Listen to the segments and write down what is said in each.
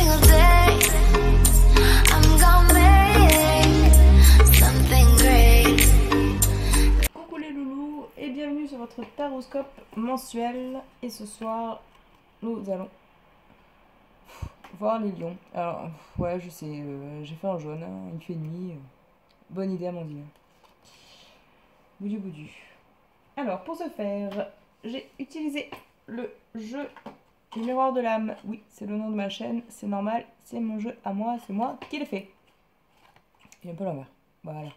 single day. I'm gonna make something great. Coucou les loulous et bienvenue sur votre taroscope mensuel. Et ce soir, nous allons voir les lions. Alors, ouais, je sais, j'ai fait en jaune, hein, il fait nuit. Bonne idée, Amandine. Boudu boudu. Alors, pour ce faire, j'ai utilisé le jeu du miroir de l'âme. Oui, c'est le nom de ma chaîne, c'est normal, c'est mon jeu à moi, c'est moi qui l'ai fait. Il est un peu l'envers, voilà.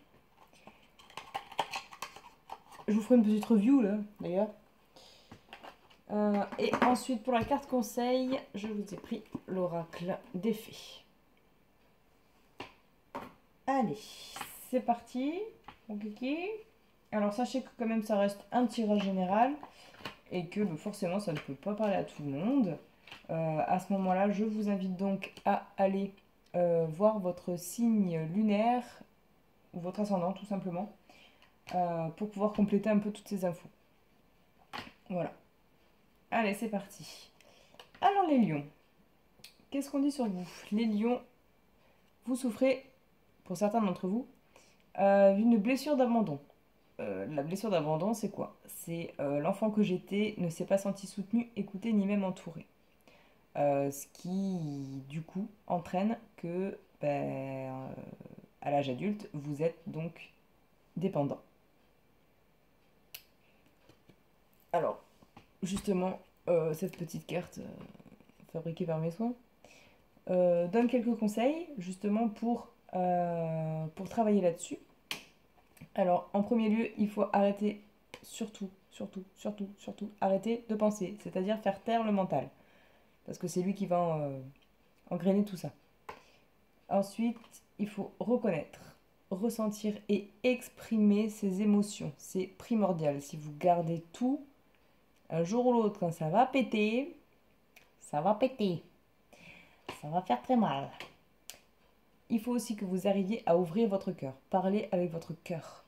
Je vous ferai une petite review là, d'ailleurs. Et ensuite, pour la carte conseil, je vous ai pris l'oracle des fées. Allez, c'est parti. Mon kiki. Alors, sachez que quand même, ça reste un tirage général et que forcément, ça ne peut pas parler à tout le monde. À ce moment-là, je vous invite donc à aller voir votre signe lunaire ou votre ascendant, tout simplement, pour pouvoir compléter un peu toutes ces infos. Voilà. Allez, c'est parti. Alors les lions, qu'est-ce qu'on dit sur vous? Les lions, vous souffrez, pour certains d'entre vous, d'une blessure d'abandon. La blessure d'abandon, c'est quoi? C'est l'enfant que j'étais ne s'est pas senti soutenu, écouté, ni même entouré. Ce qui, du coup, entraîne que, à l'âge adulte, vous êtes donc dépendant. Alors, justement, cette petite carte fabriquée par mes soins donne quelques conseils justement pour travailler là-dessus. Alors, en premier lieu, il faut arrêter, surtout, arrêter de penser, c'est-à-dire faire taire le mental, parce que c'est lui qui va engrainer tout ça. Ensuite, il faut reconnaître, ressentir et exprimer ses émotions. C'est primordial. Si vous gardez tout, un jour ou l'autre, quand ça va péter, ça va péter. Ça va faire très mal. Il faut aussi que vous arriviez à ouvrir votre cœur. Parler avec votre cœur,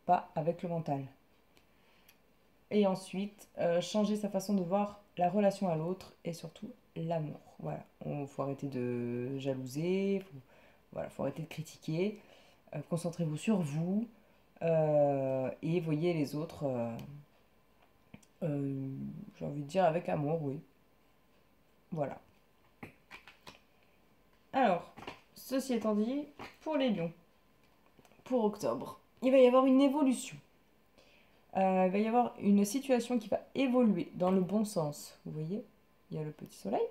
pas avec le mental. Et ensuite, changer sa façon de voir la relation à l'autre et surtout l'amour. Voilà. Il faut arrêter de jalouser, faut arrêter de critiquer. Concentrez-vous sur vous et voyez les autres, j'ai envie de dire avec amour, oui. Voilà. Alors, ceci étant dit, pour les lions, pour octobre, il va y avoir une évolution. Il va y avoir une situation qui va évoluer dans le bon sens. Vous voyez, il y a le petit soleil,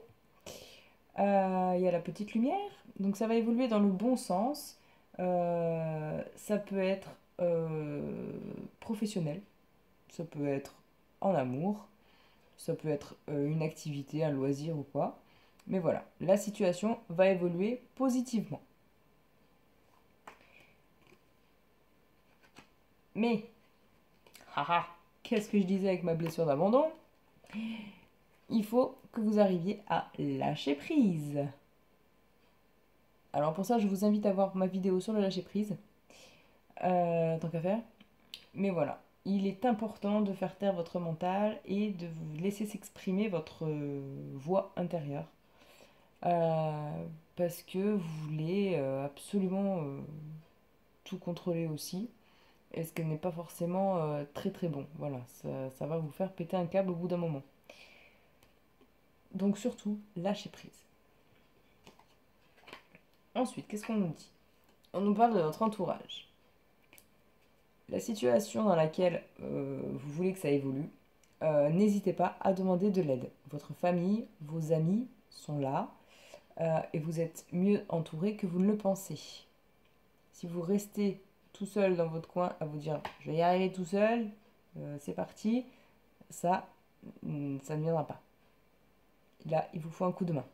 il y a la petite lumière, donc ça va évoluer dans le bon sens. Ça peut être professionnel, ça peut être en amour, ça peut être une activité, un loisir ou quoi. Mais voilà, la situation va évoluer positivement. Mais, haha, qu'est-ce que je disais avec ma blessure d'abandon? Il faut que vous arriviez à lâcher prise. Alors pour ça, je vous invite à voir ma vidéo sur le lâcher prise, tant qu'à faire. Mais voilà, il est important de faire taire votre mental et de vous laisser s'exprimer votre voix intérieure. Parce que vous voulez absolument tout contrôler aussi. Et ce qui n'est pas forcément très très bon. Voilà, ça va vous faire péter un câble au bout d'un moment. Donc surtout, lâchez prise. Ensuite, qu'est-ce qu'on nous dit? On nous parle de notre entourage. La situation dans laquelle vous voulez que ça évolue, n'hésitez pas à demander de l'aide. Votre famille, vos amis sont là et vous êtes mieux entouré que vous ne le pensez. Si vous restez tout seul dans votre coin à vous dire « je vais y arriver tout seul, c'est parti », ça ne viendra pas. Là, il vous faut un coup de main.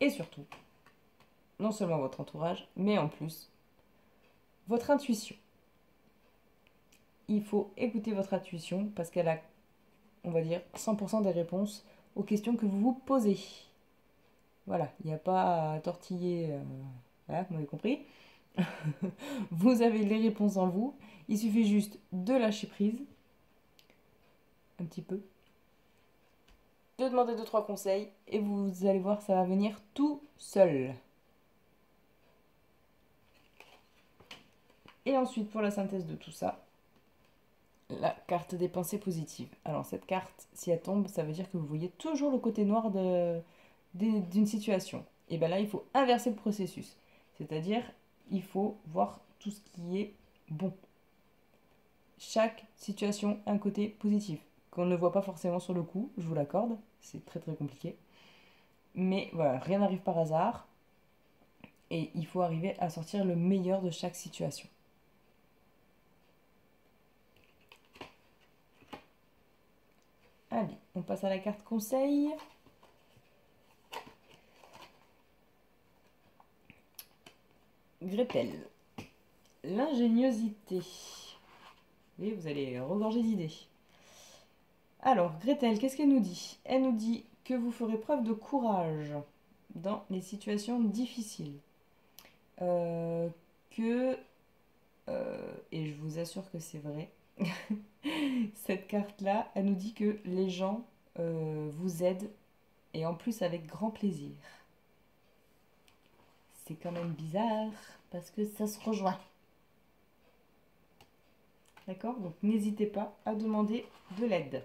Et surtout, non seulement votre entourage, mais en plus, votre intuition. Il faut écouter votre intuition parce qu'elle a, on va dire, 100% des réponses aux questions que vous vous posez. Voilà, il n'y a pas à tortiller, voilà, vous m'avez compris. Vous avez les réponses en vous, il suffit juste de lâcher prise, un petit peu, de demander 2-3 conseils et vous allez voir, ça va venir tout seul. Et ensuite, pour la synthèse de tout ça, la carte des pensées positives. Alors cette carte, si elle tombe, ça veut dire que vous voyez toujours le côté noir d'une situation. Et bien là, il faut inverser le processus. C'est-à-dire, il faut voir tout ce qui est bon. Chaque situation a un côté positif, qu'on ne voit pas forcément sur le coup, je vous l'accorde, c'est très très compliqué. Mais voilà, rien n'arrive par hasard. Et il faut arriver à sortir le meilleur de chaque situation. Allez, on passe à la carte conseil. Gretel. L'ingéniosité. Et vous allez regorger d'idées. Alors, Gretel, qu'est-ce qu'elle nous dit? Elle nous dit que vous ferez preuve de courage dans les situations difficiles. Que, et je vous assure que c'est vrai, cette carte-là, elle nous dit que les gens vous aident et en plus avec grand plaisir. C'est quand même bizarre parce que ça se rejoint. D'accord? Donc n'hésitez pas à demander de l'aide.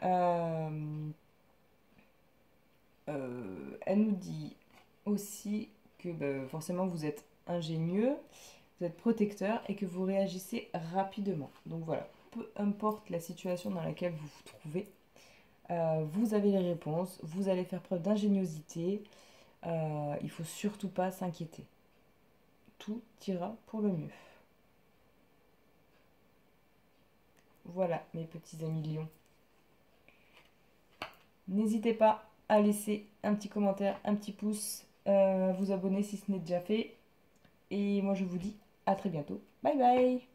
Elle nous dit aussi que forcément vous êtes ingénieux, vous êtes protecteur et que vous réagissez rapidement. Donc voilà, peu importe la situation dans laquelle vous vous trouvez, vous avez les réponses, vous allez faire preuve d'ingéniosité, il ne faut surtout pas s'inquiéter. Tout ira pour le mieux. Voilà mes petits amis lions. N'hésitez pas à laisser un petit commentaire, un petit pouce, vous abonner si ce n'est déjà fait. Et moi je vous dis à très bientôt. Bye bye!